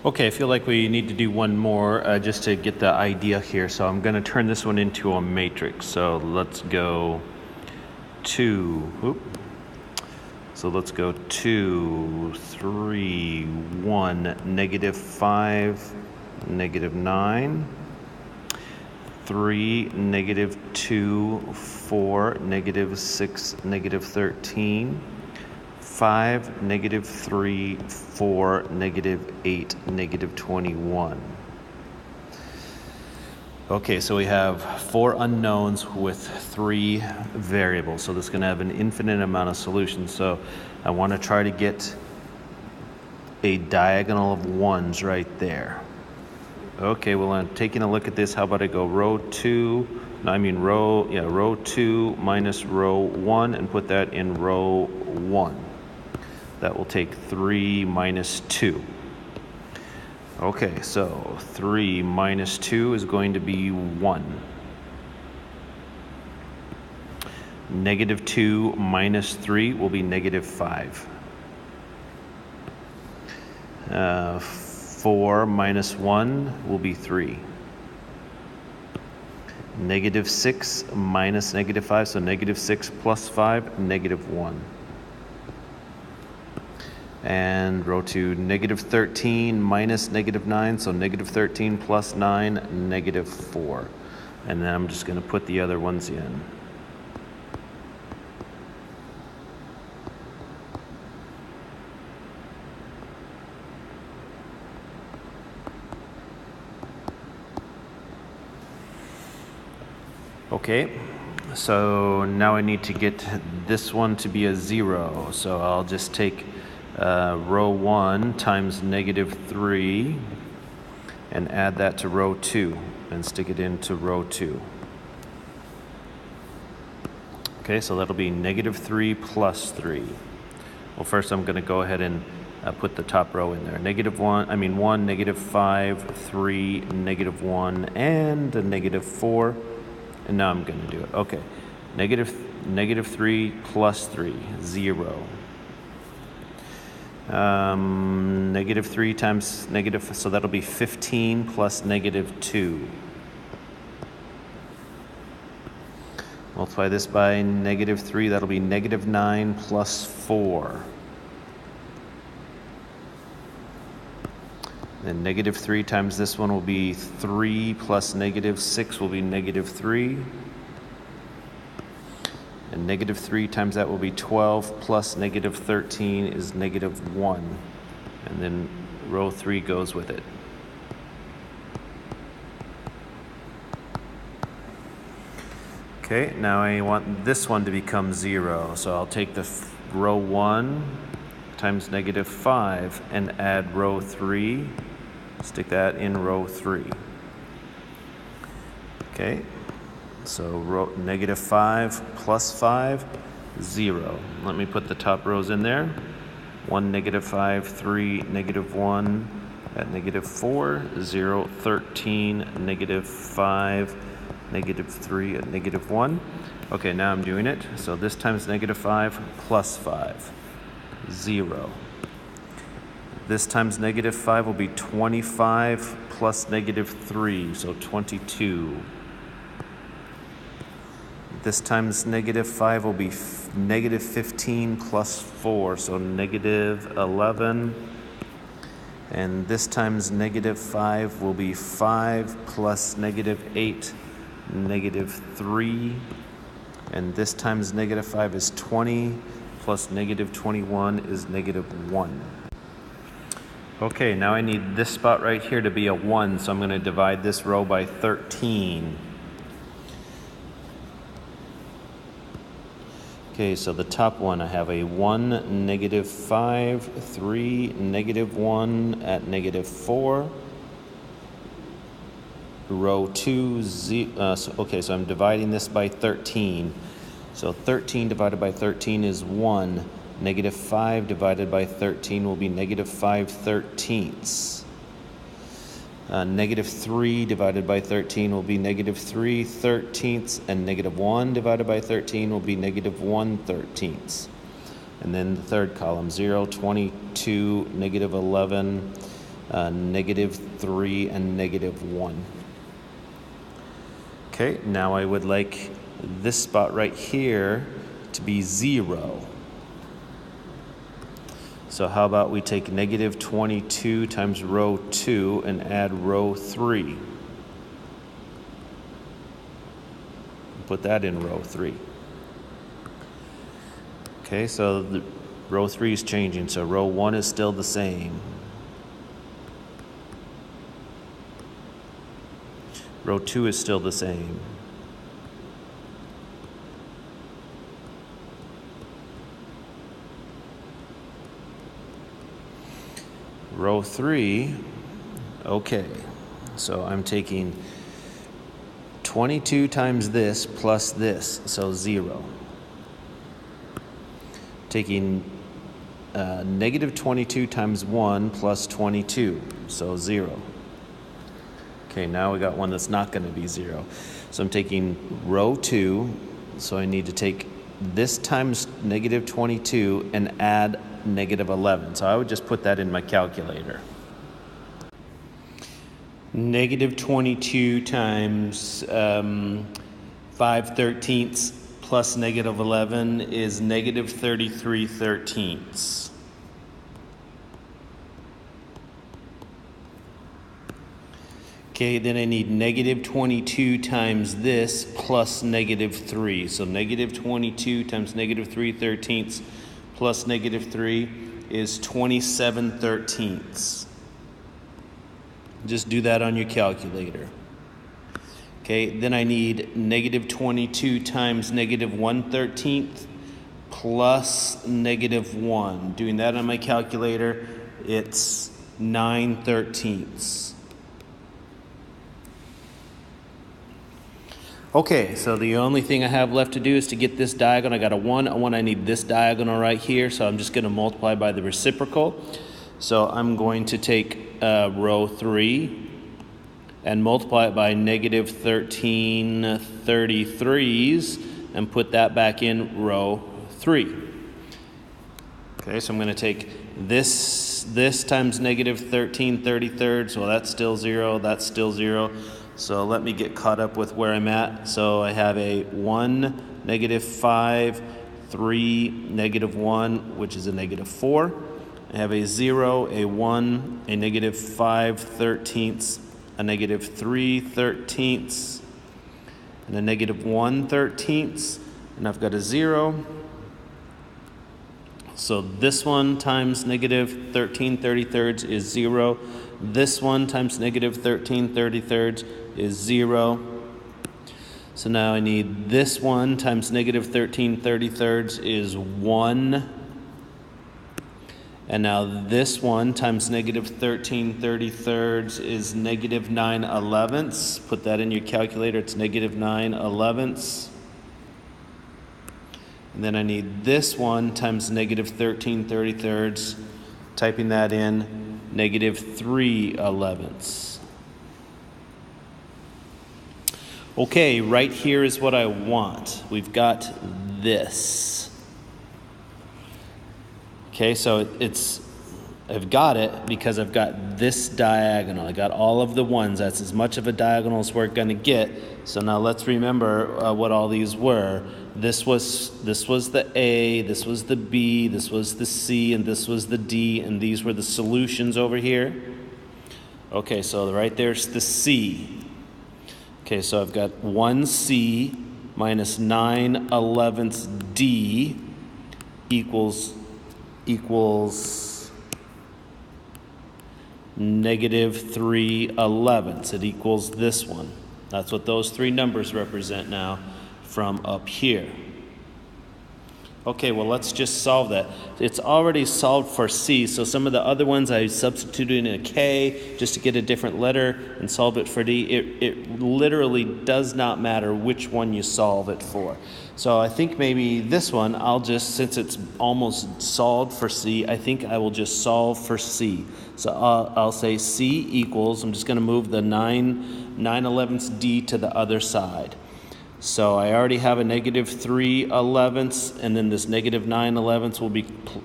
Okay, I feel like we need to do one more just to get the idea here. So I'm going to turn this one into a matrix. So let's go 2, so let's go 2, 3, 1, -5, -9, 3, -2, 4, -6, -13, 5, -3, 4, -8, -21. Okay, so we have 4 unknowns with 3 variables. So this is going to have an infinite amount of solutions. So I want to try to get a diagonal of 1s right there. Okay, well, I'm taking a look at this. How about I go row 2 minus row 1 and put that in row 1. That will take 3 minus 2. Okay, so 3 minus 2 is going to be 1. -2 minus 3 will be -5. 4 minus 1 will be 3. -6 minus -5, so -6 plus 5, -1. And row 2, -13 minus -9, so -13 plus 9, -4. And then I'm just going to put the other ones in. Okay, so now I need to get this one to be a 0. So I'll just take row 1 times -3 and add that to row 2 and stick it into row 2. Okay, so that'll be -3 plus 3. Well, first I'm going to go ahead and put the top row in there. 1, -5, 3, -1, and a -4. And now I'm going to do it. Okay, -3 plus 3, 0. -3 times so that'll be 15 plus -2. Multiply this by -3, that'll be -9 plus 4. Then -3 times this one will be 3 plus -6 will be -3. And -3 times that will be 12 plus -13 is -1. And then row 3 goes with it. Okay, now I want this one to become 0. So I'll take the row 1 times -5 and add row 3. Stick that in row 3. Okay, so row -5 plus 5, 0. Let me put the top rows in there. 1, -5, 3, -1 at -4, 0, 13, -5, -3 at -1. Okay, now I'm doing it. So this times -5 plus 5, 0. This times -5 will be 25 plus -3, so 22. This times -5 will be -15 plus 4, so -11. And this times -5 will be 5 plus -8, -3. And this times -5 is 20, plus -21 is -1. Okay, now I need this spot right here to be a 1, so I'm going to divide this row by 13. Okay, so the top one, I have a 1, -5, 3, -1 at -4. Row 2, so I'm dividing this by 13. So 13 divided by 13 is 1. -5 divided by 13 will be -5 thirteenths. -3 divided by 13 will be -3 thirteenths, and -1 divided by 13 will be -1 thirteenths. And then the third column, 0, 22, -11, -3, and -1. Okay, now I would like this spot right here to be 0. So how about we take -22 times row 2 and add row 3. Put that in row 3. Okay, so the row 3 is changing, so row 1 is still the same. Row 2 is still the same. Row 3, okay, so I'm taking 22 times this plus this, so 0. Taking -22 times 1 plus 22, so 0. Okay, now we got one that's not going to be 0. So I'm taking row 2, so I need to take this times -22 and add -11. So I would just put that in my calculator. -22 times 5/13 plus -11 is -33/13. Okay, then I need -22 times this plus -3. So -22 times -3/13 plus -3 is 27/13. Just do that on your calculator. Okay, then I need -22 times -1/13 plus -1. Doing that on my calculator, it's 9/13. Okay, so the only thing I have left to do is to get this diagonal. I got a 1. I need this diagonal right here, so I'm just going to multiply by the reciprocal. So I'm going to take row 3 and multiply it by -13/33s and put that back in row 3. Okay, so I'm going to take this times -13/33, well, that's still 0, that's still 0. So let me get caught up with where I'm at. So I have a 1, -5, 3, -1, which is a -4. I have a 0, a 1, a -5/13, a -3/13, and a -1/13, and I've got a 0. So this one times -13/33 is 0. This one times -13/33 is 0. So now I need this one times -13/33 is 1. And now this one times -13/33 is -9/11. Put that in your calculator, it's -9/11. And then I need this one times -13/33, typing that in, -3/11. Okay, right here is what I want. We've got this. Okay, so I've got it because I've got this diagonal. I got all of the ones. That's as much of a diagonal as we're going to get. So now let's remember what all these were. This was the A, this was the B, this was the C, and this was the D, and these were the solutions over here. Okay, so right there's the C. Okay, so I've got 1C minus 9/11 D equals -3/11. It equals this one. That's what those three numbers represent now from up here. Okay, well, let's just solve that. It's already solved for C, so some of the other ones I substituted in a K just to get a different letter and solve it for D. It literally does not matter which one you solve it for. So I think maybe this one, I'll just, since it's almost solved for C, I think I will just solve for C. So I'll say C equals, I'm just going to move the 9/11 D to the other side. So I already have a -3/11, and then this -9/11 will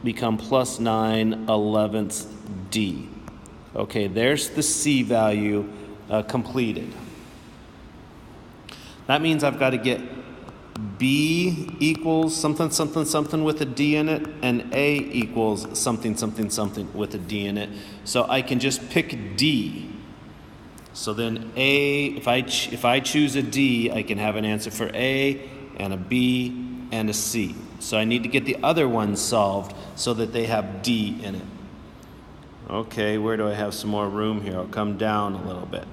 become +9/11 D. Okay, there's the C value completed. That means I've got to get B equals something, something, something with a D in it, and A equals something, something, something with a D in it. So I can just pick D. So then A, if I choose a D, I can have an answer for A and a B and a C. So I need to get the other ones solved so that they have D in it. Okay, where do I have some more room here? I'll come down a little bit.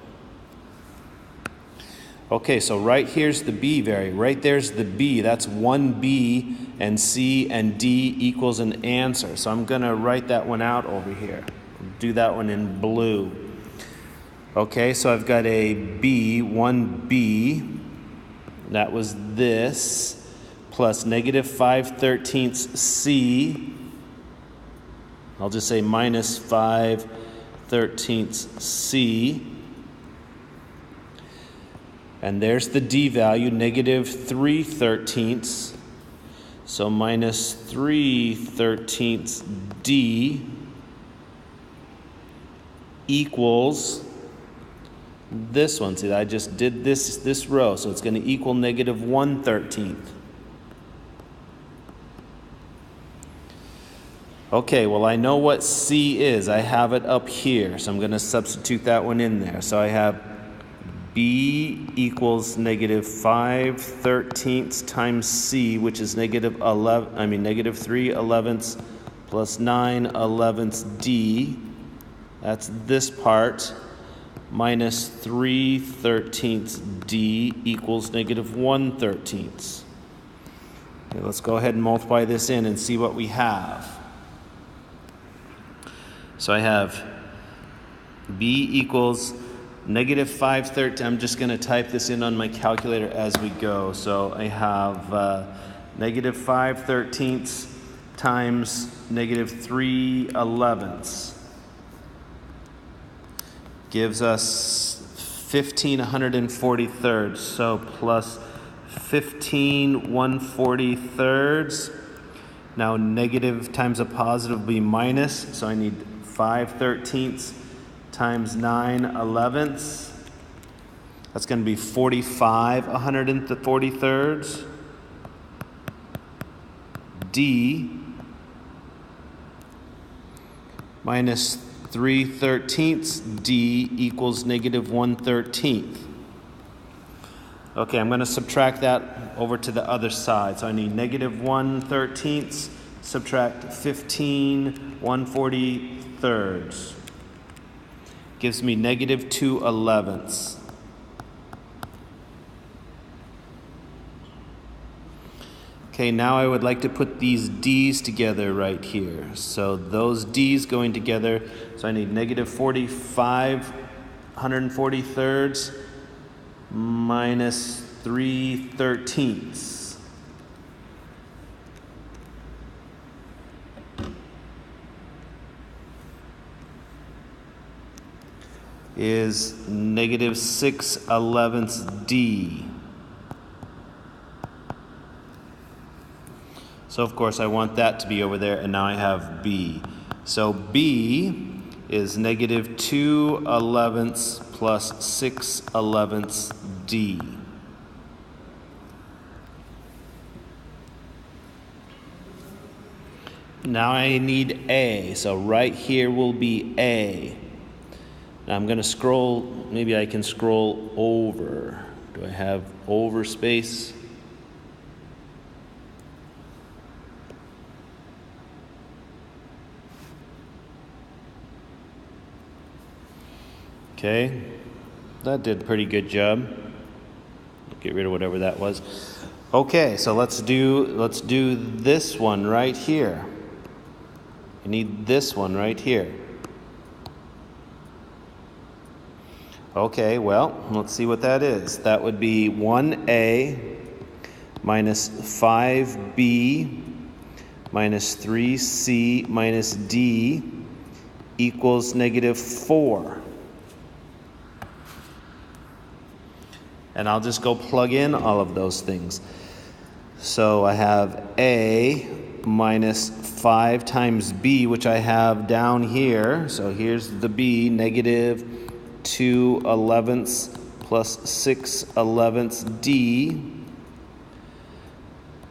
Okay, so right here's the B variable. Right there's the B. That's 1B, and C and D equals an answer. So I'm going to write that one out over here. Do that one in blue. Okay, so I've got a B, 1B. That was this, plus negative 5/13 C. I'll just say minus 5/13 C. And there's the D value, negative 3/13. So minus 3/13 D equals this one. See, I just did this row, so it's going to equal negative 1/13. Okay, well, I know what C is. I have it up here, so I'm going to substitute that one in there. So I have B equals negative 5/13 times C, which is negative 3/11 plus 9/11 D. That's this part. Minus 3/13 D equals negative 1/13. Okay, let's go ahead and multiply this in and see what we have. So I have B equals negative 5/13. I'm just going to type this in on my calculator as we go. So I have negative 5/13 times negative 3/11 gives us 15/143. So plus 15/143. Now negative times a positive will be minus. So I need 5/13 times 9/11. That's going to be 45/143. D minus 3/13 D equals negative 1/13. Okay, I'm going to subtract that over to the other side. So I need negative 1/13, subtract 15/143. Gives me negative 2/11. Okay, now I would like to put these D's together right here. So those D's going together, so I need negative 45/143 minus 3/13. Is negative 6/11 D. So of course I want that to be over there, and now I have B. So B is negative 2/11 plus 6/11 D. Now I need A, so right here will be A. Now I'm going to scroll, maybe I can scroll over. Do I have over space? Okay, that did a pretty good job. Get rid of whatever that was. Okay, so let's do this one right here. I need this one right here. Okay, well, let's see what that is. That would be 1A minus 5B minus 3C minus D equals negative 4. And I'll just go plug in all of those things. So I have A minus 5 times b, which I have down here. So here's the b, negative 2/11 plus 6/11 d,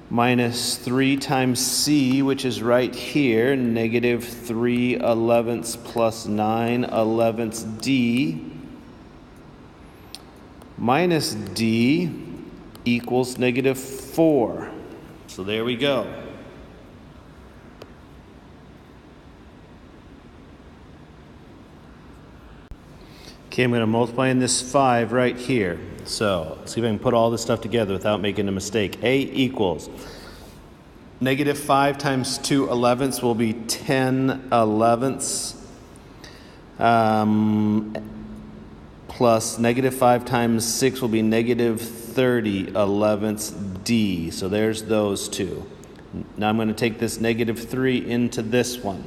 minus 3 times c, which is right here, negative 3/11 plus 9/11 d, minus d equals negative 4. So there we go. Okay, I'm going to multiply in this 5 right here. So let's see if I can put all this stuff together without making a mistake. A equals negative 5 times 2/11 will be 10/11 plus negative 5 times 6 will be negative 30/11 d. So there's those two. Now I'm going to take this negative 3 into this one.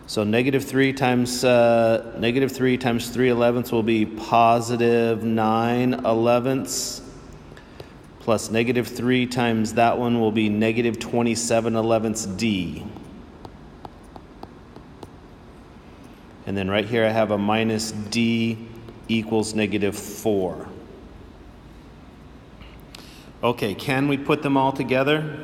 So negative 3 times 3/11 will be positive 9/11 plus negative 3 times that one will be negative 27/11 d. And then right here I have a minus d equals negative 4. Okay, can we put them all together?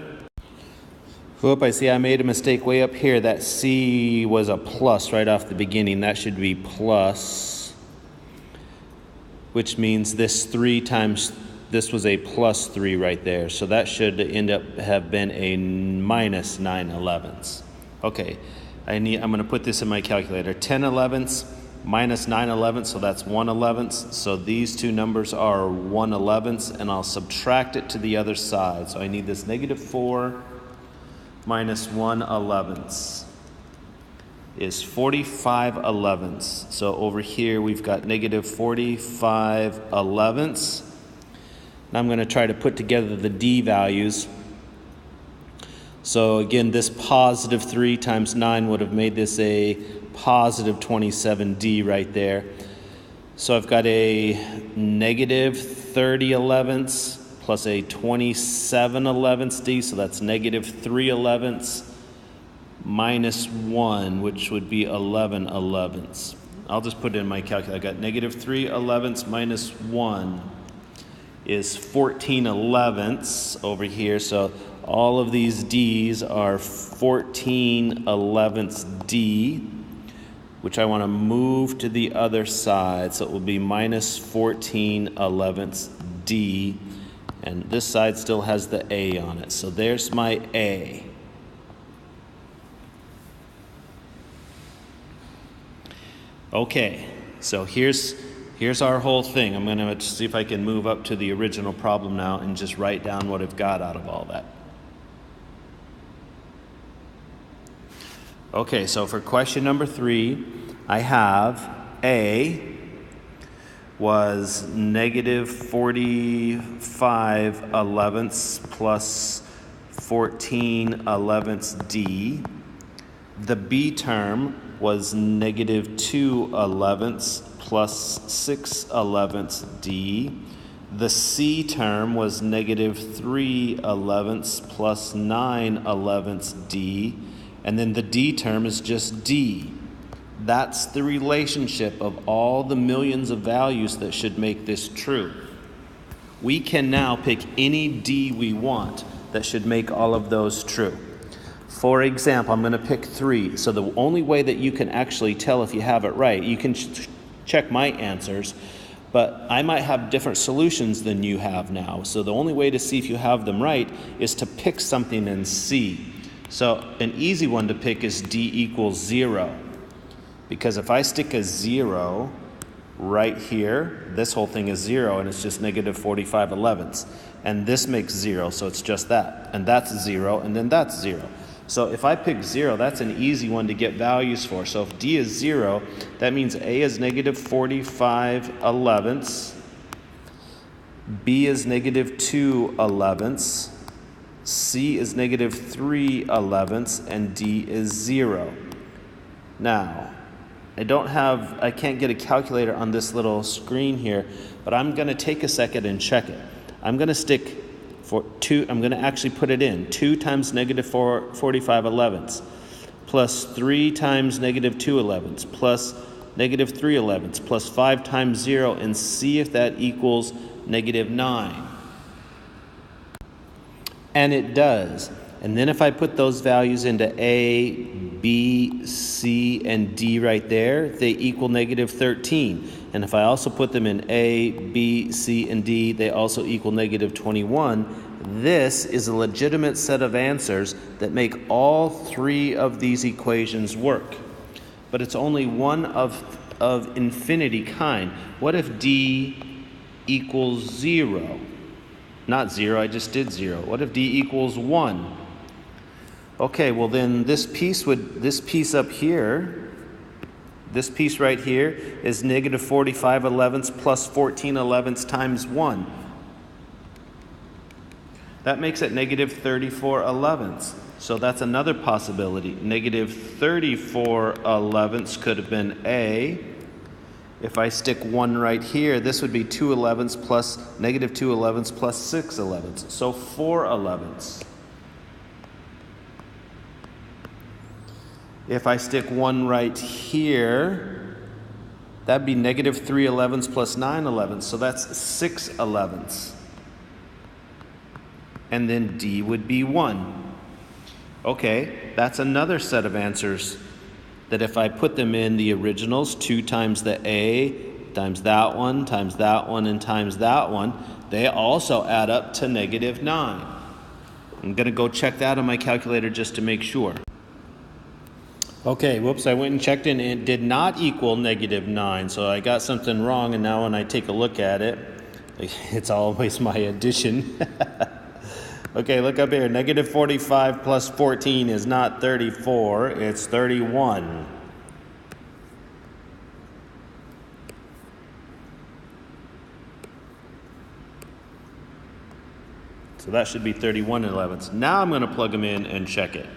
Whoop, I see I made a mistake way up here. That c was a plus right off the beginning. That should be plus, which means this 3 times, this was a plus 3 right there. So that should end up have been a minus 9/11. Okay, I'm going to put this in my calculator. 10/11 minus 9/11, so that's 1/11. So these two numbers are 1/11, and I'll subtract it to the other side. So I need this negative 4 minus 1/11 is 45/11. So over here we've got negative 45/11. Now I'm going to try to put together the d values. So again, this positive 3 times 9 would have made this a positive 27d right there. So I've got a negative 30/11 plus a 27/11 d, so that's negative 3/11 minus 1, which would be 11/11. I'll just put it in my calculator. I got negative 3/11 minus 1 is 14/11 over here. So all of these d's are 14/11 d, which I want to move to the other side. So it will be minus 14/11 d. And this side still has the a on it. So there's my a. Okay, so here's our whole thing. I'm going to see if I can move up to the original problem now and just write down what I've got out of all that. Okay, so for question number 3, I have A was negative 45/11 plus 14/11 d. The B term was negative 2/11 plus 6/11 d. The C term was negative 3/11 plus 9/11 d. And then the D term is just d. That's the relationship of all the millions of values that should make this true. We can now pick any d we want that should make all of those true. For example, I'm going to pick 3. So the only way that you can actually tell if you have it right, you can check my answers, but I might have different solutions than you have now. So the only way to see if you have them right is to pick something in C. So an easy one to pick is d equals 0. Because if I stick a 0 right here, this whole thing is 0, and it's just negative 45/11. And this makes 0, so it's just that. And that's 0, and then that's 0. So if I pick 0, that's an easy one to get values for. So if d is 0, that means A is negative 45/11. B is negative 2/11. C is negative 3/11, and D is 0. Now, I can't get a calculator on this little screen here, but I'm going to take a second and check it. I'm going to stick I'm going to actually put it in. 2 times negative 45 elevenths plus 3 times negative 2 elevenths plus negative 3 elevenths plus 5 times 0, and see if that equals negative 9. And it does. And then if I put those values into A, B, C, and D right there, they equal negative 13. And if I also put them in A, B, C, and D, they also equal negative 21. This is a legitimate set of answers that make all 3 of these equations work. But it's only one of infinity kind. What if D equals 0? Not 0, I just did 0. What if D equals 1? Okay, well then this piece up here, this piece right here is negative 45 elevenths plus 14 elevenths times 1. That makes it negative 34 elevenths. So that's another possibility. Negative 34 elevenths could have been A. If I stick 1 right here, this would be 2 elevenths plus negative 2 elevenths plus 6 elevenths. So 4 elevenths. If I stick 1 right here, that'd be negative 3 elevenths plus 9 elevenths. So that's 6 elevenths. And then D would be 1. Okay, that's another set of answers that if I put them in the originals, 2 times the A, times that one, and times that one, they also add up to negative 9. I'm going to go check that on my calculator just to make sure. Okay, whoops, I went and checked and it did not equal negative 9, so I got something wrong, and now when I take a look at it, it's always my addition. Okay, look up here. Negative 45 plus 14 is not 34, it's 31. So that should be 31 elevenths. Now I'm going to plug them in and check it.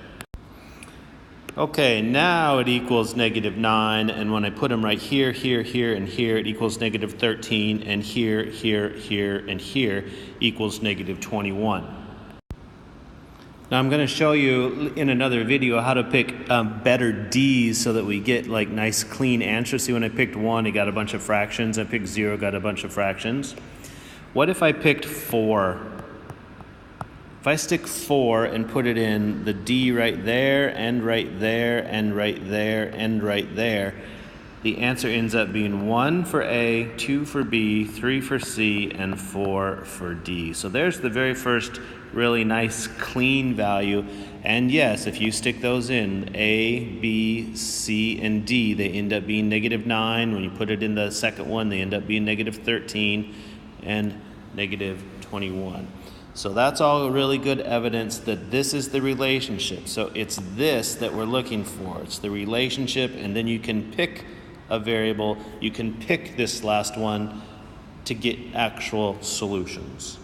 Okay, now it equals negative 9, and when I put them right here, here, here, and here, it equals negative 13, and here, here, here, and here equals negative 21. Now I'm going to show you in another video how to pick better D's so that we get like nice clean answers. See, when I picked 1, it got a bunch of fractions. I picked 0, got a bunch of fractions. What if I picked 4? If I stick 4 and put it in the D right there, and right there, and right there, and right there, the answer ends up being 1 for A, 2 for B, 3 for C, and 4 for D. So there's the very first really nice clean value. And yes, if you stick those in, A, B, C, and D, they end up being negative 9. When you put it in the second one, they end up being negative 13 and negative 21. So that's all really good evidence that this is the relationship. So it's this that we're looking for. It's the relationship, and then you can pick a variable. You can pick this last one to get actual solutions.